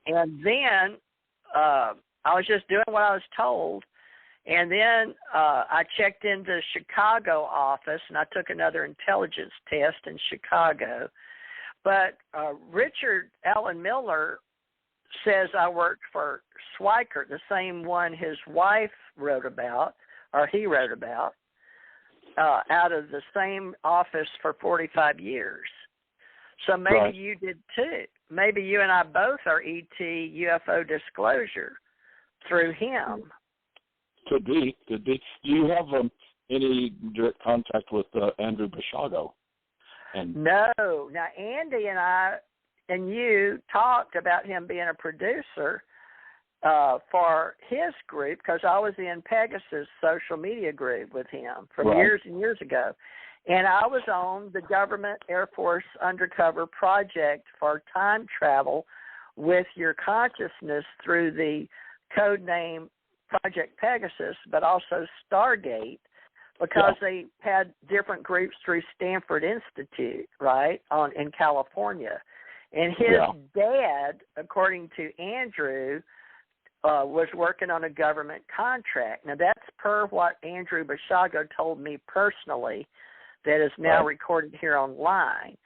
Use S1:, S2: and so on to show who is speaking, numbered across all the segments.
S1: And then I was just doing what I was told. And then I checked into Chicago office, and I took another intelligence test in Chicago. But Richard Allen Miller says I worked for Schweikert, the same one his wife wrote about, or he wrote about, out of the same office for 45 years. So maybe you did too. Maybe you and I both are ET UFO disclosure through him.
S2: Could be. Do you have any direct contact with Andrew Basiago?
S1: No. Now, Andy and I and you talked about him being a producer for his group, because I was in Pegasus social media group with him from years and years ago. And I was on the government Air Force undercover project for time travel with your consciousness through the code name Project Pegasus, but also Stargate, because they had different groups through Stanford Institute, right, in California. And his dad, according to Andrew, was working on a government contract. Now, that's per what Andrew Basiago told me personally, that is now recorded here online.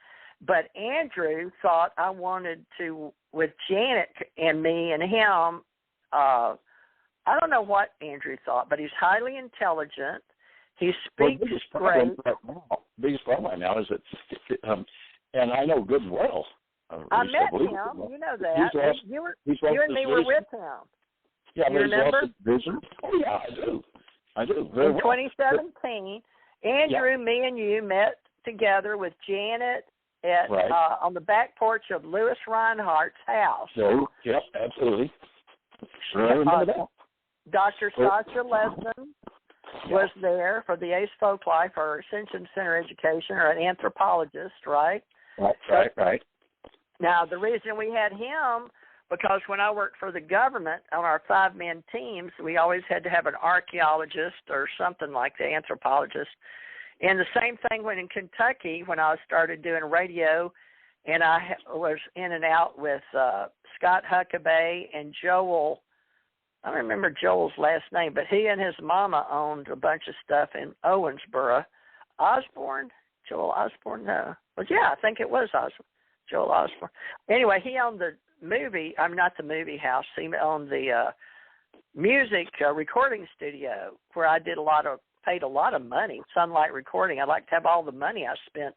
S1: But Andrew thought I wanted to, with Janet and me and him, I don't know what Andrew thought, but he's highly intelligent. He speaks great.
S2: Biggest problem right now is that, and I know good and well.
S1: I met him. You know that. You and me were with him.
S2: Yeah,
S1: you remember?
S2: Oh, yeah, I do. Very
S1: In
S2: well.
S1: 2017, Andrew, me and you met together with Janet at on the back porch of Louis Reinhardt's house.
S2: So, yep, absolutely. Sure, I remember that.
S1: Dr. Sasha Lesman was there for the ACE Folklife or Ascension Center Education, or an anthropologist, right?
S2: Right.
S1: Now, the reason we had him, because when I worked for the government on our 5-man teams, we always had to have an archaeologist or something like the anthropologist. And the same thing when in Kentucky, when I started doing radio, and I was in and out with Scott Huckabee and Joel. I don't remember Joel's last name, but he and his mama owned a bunch of stuff in Owensboro. Joel Osborne? No. Well, yeah, I think it was Joel Osborne. Anyway, he owned the not the movie house. He owned the music recording studio where I paid a lot of money, Sunlight Recording. I'd like to have all the money I spent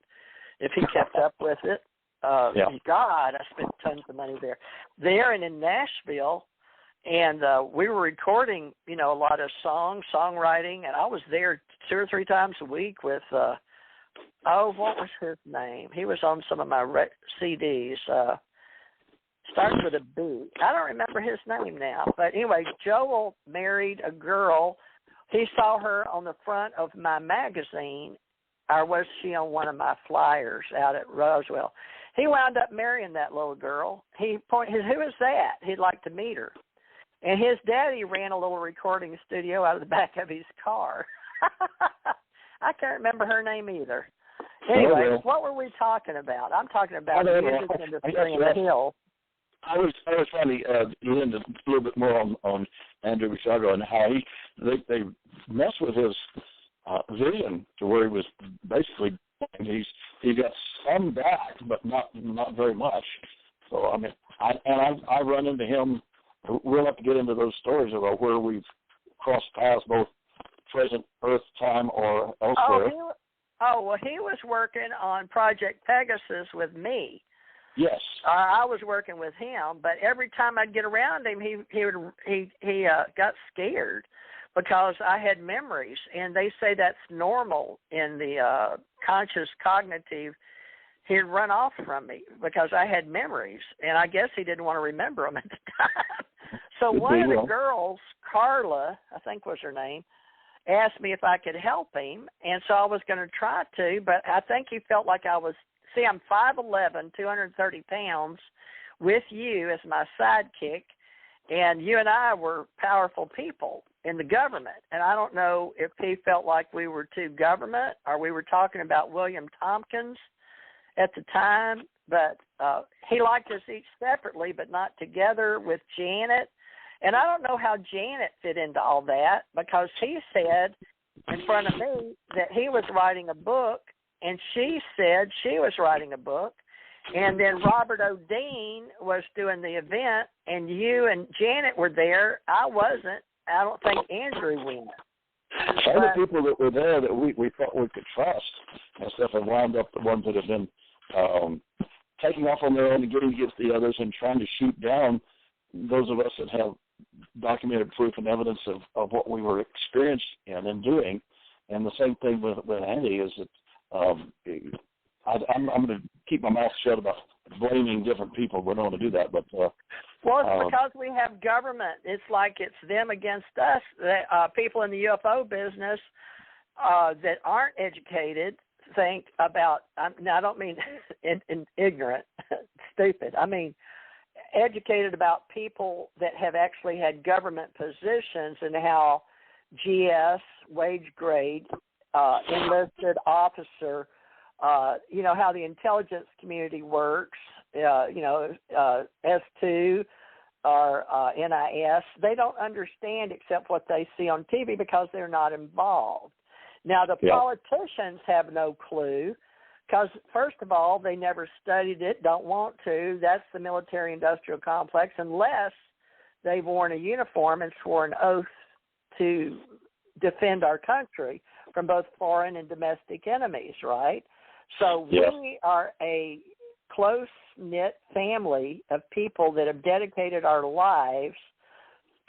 S1: if he kept up with it. God, I spent tons of money there. There and in Nashville. And we were recording, a lot of songwriting, and I was there 2 or 3 times a week with, what was his name? He was on some of my CDs. Starts with a B. I don't remember his name now. But anyway, Joel married a girl. He saw her on the front of my magazine, or was she on one of my flyers out at Roswell? He wound up marrying that little girl. Who is that? He'd like to meet her. And his daddy ran a little recording studio out of the back of his car. I can't remember her name either. Anyway, what were we talking about? I'm talking about music industry in the Hill.
S2: I was trying to get into a little bit more on Andrew Basiago and how they messed with his vision to where he was basically he got some back, but not very much. So I mean, I run into him. We'll have to get into those stories about where we've crossed paths, both present Earth time or elsewhere.
S1: He was working on Project Pegasus with me.
S2: Yes.
S1: I was working with him, but every time I'd get around him, he got scared because I had memories, and they say that's normal in the conscious cognitive. He'd run off from me because I had memories, and I guess he didn't want to remember them at the time. So one of the girls, Carla, I think was her name, asked me if I could help him, and so I was going to try to, but I think he felt like I'm 5'11", 230 pounds, with you as my sidekick, and you and I were powerful people in the government, and I don't know if he felt like we were too government or we were talking about William Tompkins at the time, but he liked us each separately, but not together with Janet. And I don't know how Janet fit into all that, because he said in front of me that he was writing a book, and she said she was writing a book. And then Robert O'Dean was doing the event, and you and Janet were there. I wasn't. I don't think Andrew went.
S2: All the people that were there that we thought we could trust and stuff have wound up the ones that have been taking off on their own and getting against the others and trying to shoot down those of us that have documented proof and evidence of what we were experienced in and doing. And the same thing with Andy is that I'm going to keep my mouth shut about blaming different people. We don't want to do that, but
S1: well, it's because we have government. It's like it's them against us. People in the UFO business that aren't educated think about. Now, I don't mean in ignorant, stupid. I mean educated about people that have actually had government positions and how GS, wage grade, enlisted officer. How the intelligence community works, S2 or NIS, they don't understand except what they see on TV because they're not involved. Now, the politicians have no clue because, first of all, they never studied it, don't want to. That's the military-industrial complex, unless they've worn a uniform and swore an oath to defend our country from both foreign and domestic enemies, right? So we are a close-knit family of people that have dedicated our lives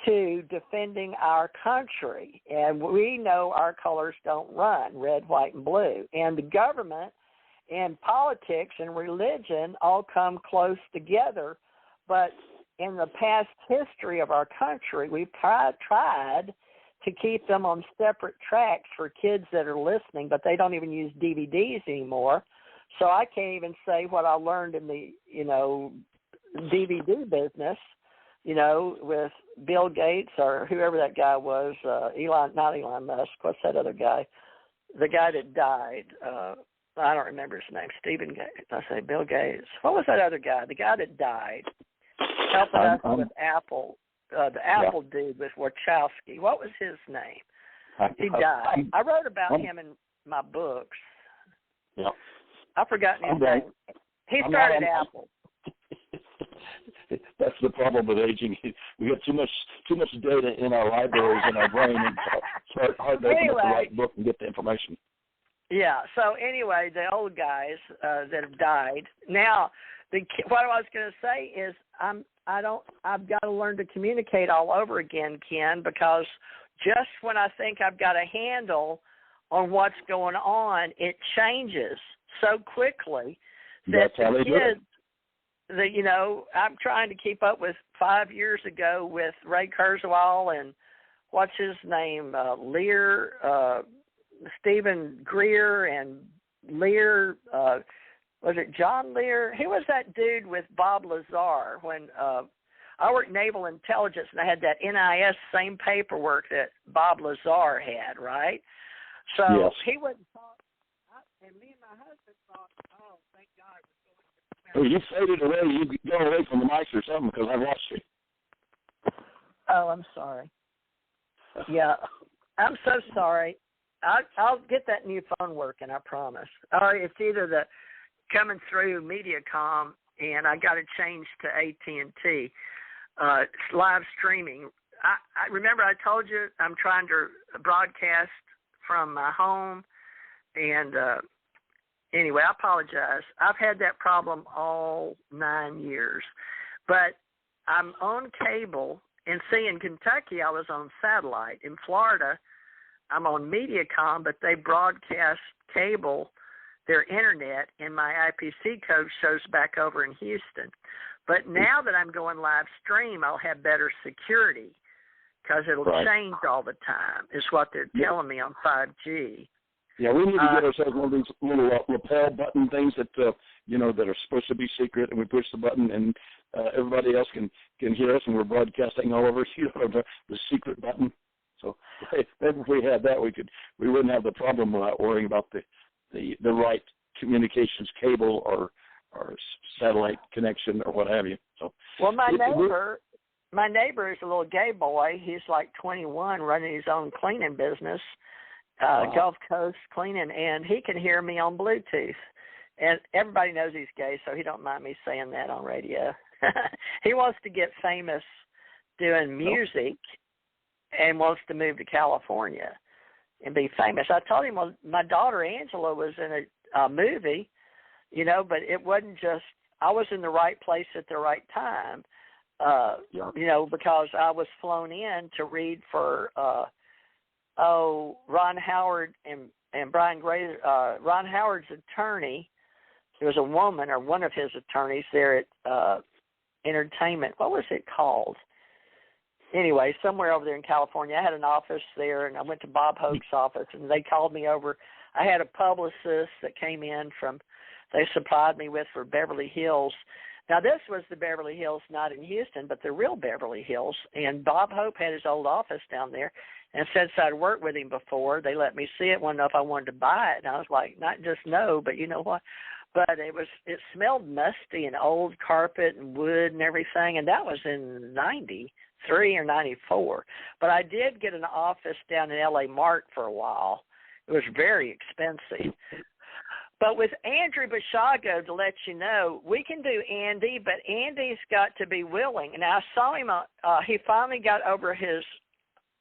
S1: to defending our country. And we know our colors don't run, red, white, and blue. And the government and politics and religion all come close together. But in the past history of our country, we've tried to keep them on separate tracks for kids that are listening, but they don't even use DVDs anymore. So I can't even say what I learned in the, DVD business, with Bill Gates or whoever that guy was, not Elon Musk, what's that other guy? The guy that died. I don't remember his name, Stephen Gates. I say Bill Gates. What was that other guy? The guy that died, helping us with Apple. The Apple dude with Wachowski. What was his name? He died. I wrote about him in my books.
S2: Yeah.
S1: I've forgotten his name. He started Apple.
S2: That's the problem with aging. We have too much data in our libraries in our brain, and it's hard to open up the right book and get the information.
S1: Yeah. So anyway, the old guys that have died. Now, what I was going to say is I've got to learn to communicate all over again, Ken, because just when I think I've got a handle on what's going on, it changes so quickly that the kids, I'm trying to keep up with 5 years ago with Ray Kurzweil and what's his name, Lear, Stephen Greer and Lear, was it John Lear? He was that dude with Bob Lazar when I worked Naval Intelligence, and I had that NIS same paperwork that Bob Lazar had, right? So he wouldn't talk, and me and my husband thought, oh, thank God.
S2: Oh, you faded away. You go away from the mic or something because I lost you.
S1: Oh, I'm sorry. Yeah, I'm so sorry. I'll get that new phone working, I promise. Or it's either the coming through MediaCom, and I got to change to AT&T. It's live streaming. I remember I told you I'm trying to broadcast from my home, and anyway, I apologize. I've had that problem all 9 years, but I'm on cable, and see, in Kentucky I was on satellite. In Florida, I'm on MediaCom, but they broadcast cable, their internet, and my IPC code shows back over in Houston. But now that I'm going live stream, I'll have better security because it'll change all the time, is what they're telling me on 5G.
S2: Yeah, we need to get ourselves one of these little lapel button things that, that are supposed to be secret, and we push the button, and everybody else can hear us, and we're broadcasting all over, the secret button. So maybe if we had that, we wouldn't have the problem without worrying about the right communications cable or satellite connection or what have you. So,
S1: well, my neighbor is a little gay boy. He's like 21, running his own cleaning business,
S2: wow.
S1: Gulf Coast cleaning, and he can hear me on Bluetooth. And everybody knows he's gay, so he don't mind me saying that on radio. He wants to get famous doing music and wants to move to California and be famous. I told him, well, my daughter Angela was in a movie, you know, but it wasn't just, I was in the right place at the right time, you know, because I was flown in to read for, Ron Howard and Brian Gray, Ron Howard's attorney. There was a woman or one of his attorneys there at Entertainment. What was it called? Anyway, somewhere over there in California. I had an office there, and I went to Bob Hope's office, and they called me over. I had a publicist that came in they supplied me with for Beverly Hills. Now, this was the Beverly Hills, not in Houston, but the real Beverly Hills. And Bob Hope had his old office down there. And since I'd worked with him before, they let me see it. Wanted to know if I wanted to buy it. And I was like, not just no, but you know what? But it smelled musty and old carpet and wood and everything. And that was in 93 or 94. But I did get an office down in L.A. Mart for a while. It was very expensive. But with Andrew Bashago, to let you know, we can do Andy, but Andy's got to be willing. And I saw him, he finally got over his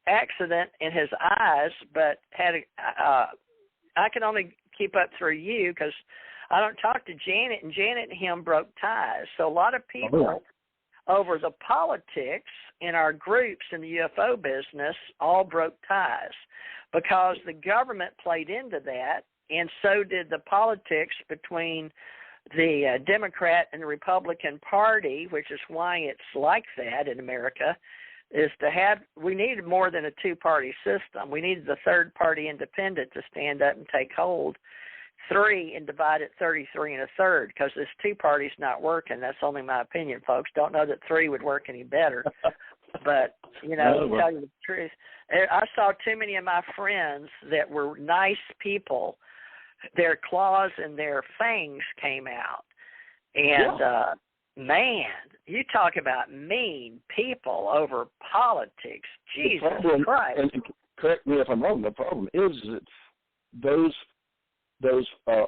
S1: accident in his eyes, but I can only keep up through you because I don't talk to Janet, and Janet and him broke ties. So a lot of people over the politics in our groups in the UFO business all broke ties because the government played into that, and so did the politics between the Democrat and the Republican Party, which is why it's like that in America, is we needed more than a two-party system. We needed the third-party independent to stand up and take hold. 3 and divide it 33 and a third, because this two-party's not working. That's only my opinion, folks. Don't know that 3 would work any better. But, you know, to tell you the truth, I saw too many of my friends that were nice people. Their claws and their fangs came out. And, man, you talk about mean people over politics. Jesus Christ.
S2: And correct me if I'm wrong, the problem is that those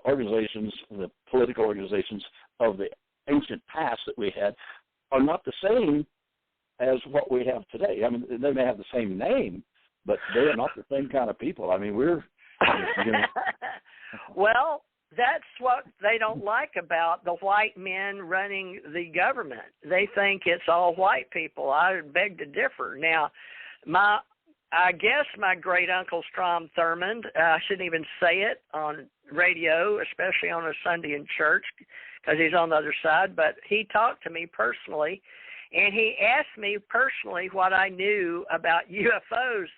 S2: organizations, the political organizations of the ancient past that we had, are not the same as what we have today. I mean, they may have the same name, but they are not the same kind of people. I mean, we're, you know.
S1: Well, that's what they don't like about the white men running the government. They think it's all white people. I beg to differ. Now, I guess my great-uncle Strom Thurmond, I shouldn't even say it on radio, especially on a Sunday in church, because he's on the other side, but he talked to me personally, and he asked me personally what I knew about UFOs,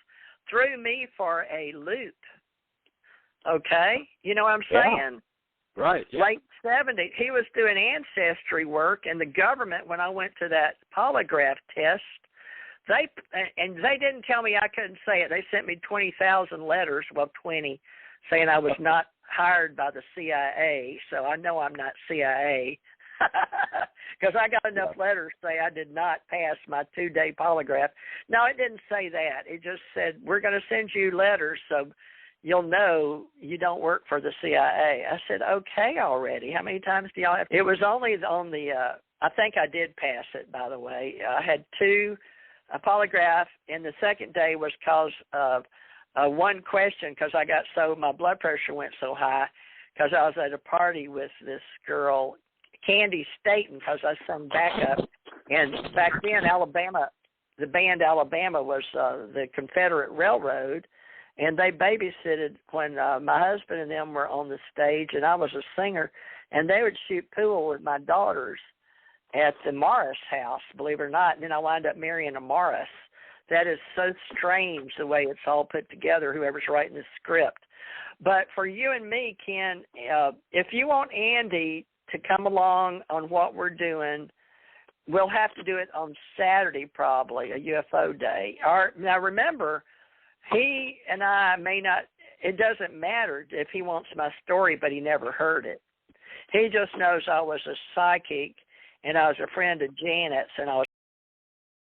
S1: threw me for a loop. Okay? You know what I'm saying?
S2: Yeah. Right. Yeah.
S1: Late 70s. He was doing ancestry work, and the government, when I went to that polygraph test, they didn't tell me I couldn't say it. They sent me 20,000 letters, 20, saying I was not hired by the CIA, so I know I'm not CIA, because I got enough letters say I did not pass my 2-day polygraph. No, it didn't say that. It just said, we're going to send you letters so you'll know you don't work for the CIA. I said, okay already. How many times do y'all have? It was only on the, I think I did pass it, by the way. I had a polygraph, and the second day was because of one question, because my blood pressure went so high, because I was at a party with this girl, Candy Staten, because I sung backup, and back then the band Alabama was the Confederate Railroad, and they babysitted when my husband and them were on the stage, and I was a singer, and they would shoot pool with my daughters at the Morris house, believe it or not, and then I wound up marrying a Morris. That is so strange the way it's all put together, whoever's writing the script. But for you and me, Ken, if you want Andy to come along on what we're doing, we'll have to do it on Saturday probably, a UFO day. Now remember, he and I may not, it doesn't matter if he wants my story, but he never heard it. He just knows I was a psychic, and I was a friend of Janet's, and I was